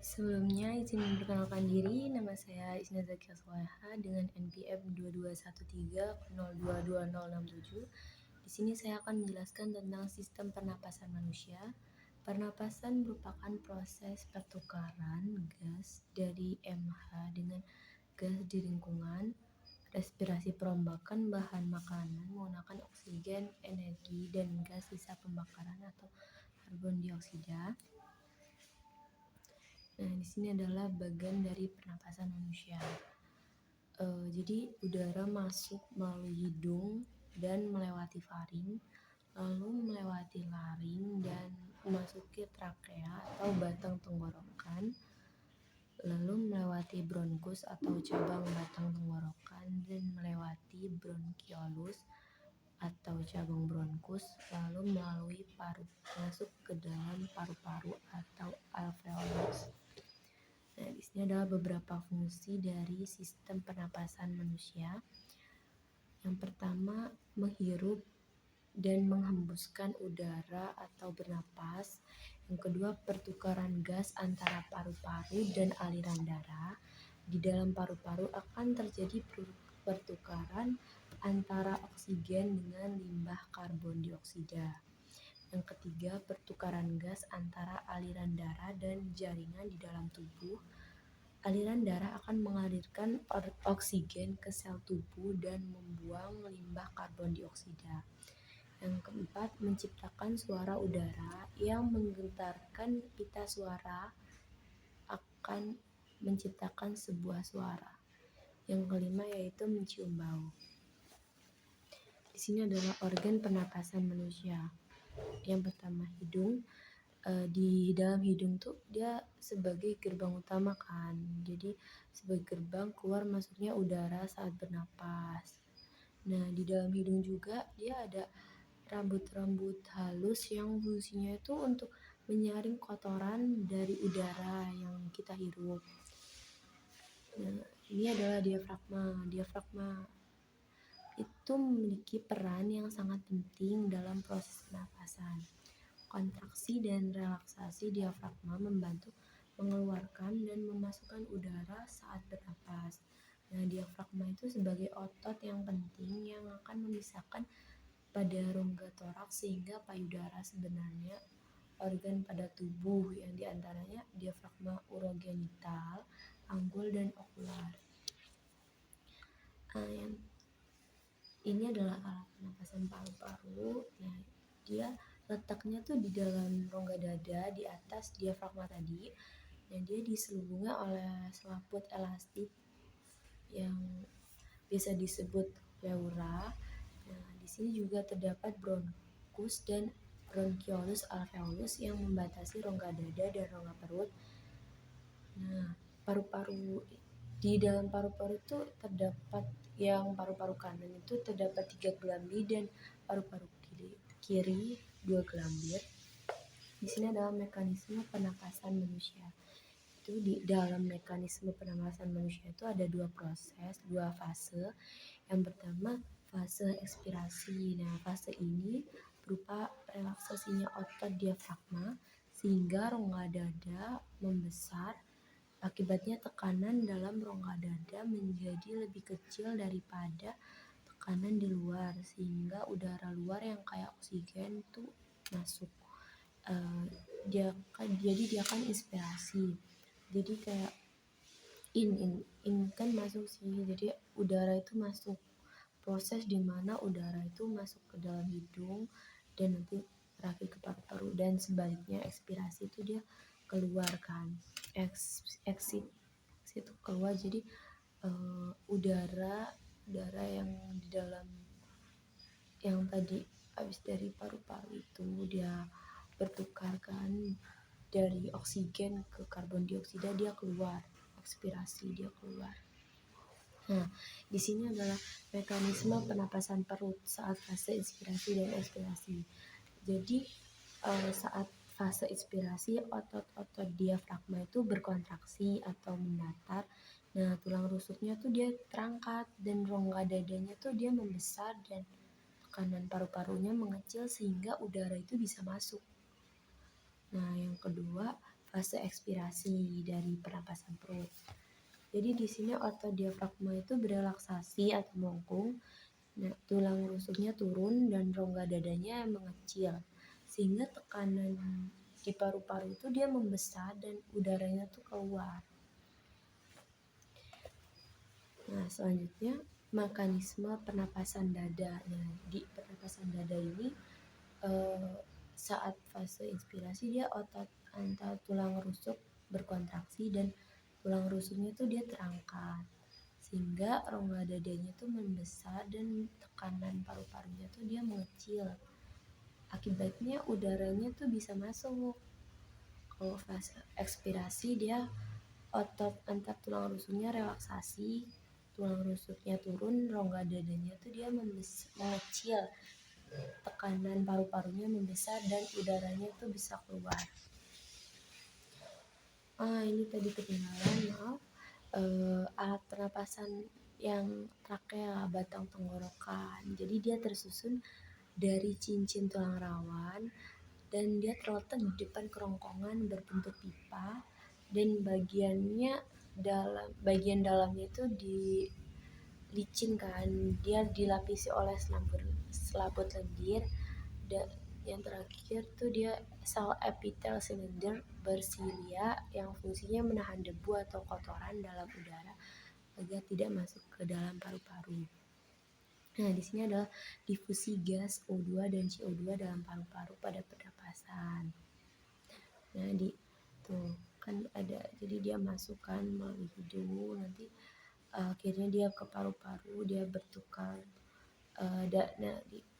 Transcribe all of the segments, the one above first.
Sebelumnya izin memperkenalkan diri, nama saya Isna Zakia Soleha dengan NPM 2213022067. Di sini saya akan menjelaskan tentang sistem pernapasan manusia. Pernapasan merupakan proses pertukaran gas dari MH dengan gas di lingkungan, respirasi perombakan bahan makanan menggunakan oksigen, energi, dan gas sisa pembakaran atau karbon dioksida. Nah, di sini adalah bagian dari pernapasan manusia. Jadi udara masuk melalui hidung dan melewati faring, lalu melewati laring dan memasuki trakea atau batang tenggorokan, lalu melewati bronkus atau cabang batang tenggorokan dan melewati bronkiolus atau cabang bronkus, lalu melalui paru masuk ke dalam paru-paru atau alveolus. Nah, di sini adalah beberapa fungsi dari sistem pernapasan manusia. Yang pertama, menghirup dan menghembuskan udara atau bernapas. Yang kedua, pertukaran gas antara paru-paru dan aliran darah. Di dalam paru-paru akan terjadi pertukaran antara oksigen dengan limbah karbon dioksida. Yang ketiga, pertukaran gas antara aliran darah dan jaringan di dalam tubuh. Aliran darah akan mengalirkan oksigen ke sel tubuh dan membuang limbah karbon dioksida. Yang keempat, menciptakan suara udara yang menggetarkan pita suara akan menciptakan sebuah suara. Yang kelima yaitu mencium bau. Di sini adalah organ pernapasan manusia. Yang pertama, hidung. Di dalam hidung tuh dia sebagai gerbang utama kan, jadi sebagai gerbang keluar masuknya udara saat bernapas. Nah, di dalam hidung juga dia ada rambut-rambut halus yang fungsinya itu untuk menyaring kotoran dari udara yang kita hirup. Nah, ini adalah diafragma. Diafragma itu memiliki peran yang sangat penting dalam proses pernapasan. Kontraksi dan relaksasi diafragma membantu mengeluarkan dan memasukkan udara saat bernapas. Nah, diafragma itu sebagai otot yang penting yang akan memisahkan pada rongga toraks sehingga payudara sebenarnya organ pada tubuh yang diantaranya diafragma urogenital, anggul, dan okular. Yang ini adalah alat pernapasan paru-paru. Nah, dia letaknya tuh di dalam rongga dada di atas diafragma tadi. Nah, dia diselubungi oleh selaput elastik yang bisa disebut pleura. Nah, di sini juga terdapat bronkus dan bronkiolus alveolus yang membatasi rongga dada dan rongga perut. Nah, paru-paru di dalam paru-paru itu terdapat yang paru-paru kanan itu terdapat 3 gelambir dan paru-paru kiri 2 gelambir. Di sini adalah mekanisme pernapasan manusia. Itu di dalam mekanisme pernapasan manusia itu ada 2 proses, 2 fase. Yang pertama, fase ekspirasi. Nah, fase ini berupa relaksasinya otot diafragma sehingga rongga dada membesar. Akibatnya tekanan dalam rongga dada menjadi lebih kecil daripada tekanan di luar sehingga udara luar yang kayak oksigen itu masuk. Dia akan inspirasi. Jadi kayak in kan masuk sih. Jadi udara itu masuk. Proses di mana udara itu masuk ke dalam hidung dan nanti terakhir ke paru-paru, dan sebaliknya ekspirasi itu dia keluar kan. Exit itu keluar. Jadi udara yang di dalam yang tadi habis dari paru-paru itu dia bertukarkan dari oksigen ke karbon dioksida, dia keluar, ekspirasi, dia keluar. Nah, di sini adalah mekanisme pernapasan perut saat fase inspirasi dan ekspirasi. Jadi saat fase inspirasi otot-otot diafragma itu berkontraksi atau mendatar. Nah, tulang rusuknya tuh dia terangkat dan rongga dadanya tuh dia membesar dan tekanan paru-parunya mengecil sehingga udara itu bisa masuk. Nah, yang kedua, fase ekspirasi dari pernapasan perut. Jadi di sini otot diafragma itu berelaksasi atau melengkung, nah, tulang rusuknya turun dan rongga dadanya mengecil, sehingga tekanan di paru-paru itu dia membesar dan udaranya tuh keluar. Nah, selanjutnya mekanisme pernapasan dada. Nah, di pernapasan dada ini saat fase inspirasi dia otot antara tulang rusuk berkontraksi dan tulang rusuknya tuh dia terangkat, sehingga rongga dadanya tuh membesar dan tekanan paru-parunya tuh dia mengecil. Akibatnya udaranya tuh bisa masuk. Kalau fase ekspirasi dia otot antar tulang rusuknya relaksasi, tulang rusuknya turun, rongga dadanya tuh dia mengecil, tekanan paru-parunya membesar dan udaranya tuh bisa keluar. Ini tadi ketinggalan, maaf. Alat pernapasan yang trachea, batang tenggorokan. Jadi dia tersusun dari cincin tulang rawan dan dia terletak di depan kerongkongan berbentuk pipa, dan bagian dalamnya itu licin kan, dia dilapisi oleh selaput lendir, dan yang terakhir tuh dia sel epitel silinder bersilia yang fungsinya menahan debu atau kotoran dalam udara agar tidak masuk ke dalam paru-paru. Nah, di sini adalah difusi gas O2 dan CO2 dalam paru-paru pada pernapasan. Nah, tuh kan ada, jadi dia masukkan melalui hidung, nanti akhirnya dia ke paru-paru, dia bertukar. Nah,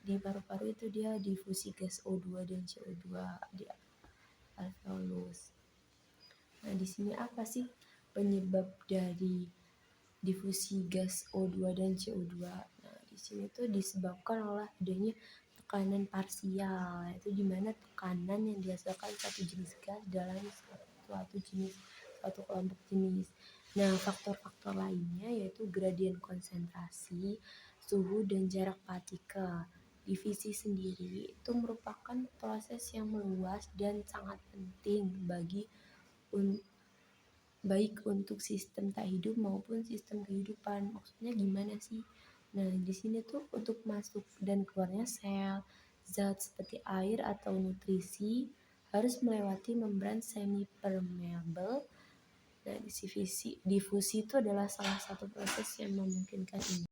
di paru-paru itu dia difusi gas O2 dan CO2 di alveolus. Nah, di sini apa sih penyebab dari difusi gas O2 dan CO2? Nah, di sini tuh disebabkan oleh adanya tekanan parsial, yaitu dimana tekanan yang dihasilkan satu jenis gas dalam satu kelompok jenis. Nah, faktor-faktor lainnya yaitu gradien konsentrasi, suhu, dan jarak partikel. Divisi sendiri itu merupakan proses yang meluas dan sangat penting baik untuk sistem tak hidup maupun sistem kehidupan. Maksudnya gimana sih? Nah, di sini tuh untuk masuk dan keluarnya sel, zat seperti air atau nutrisi harus melewati membran semi permeable. Nah, difusi itu adalah salah satu proses yang memungkinkan ini.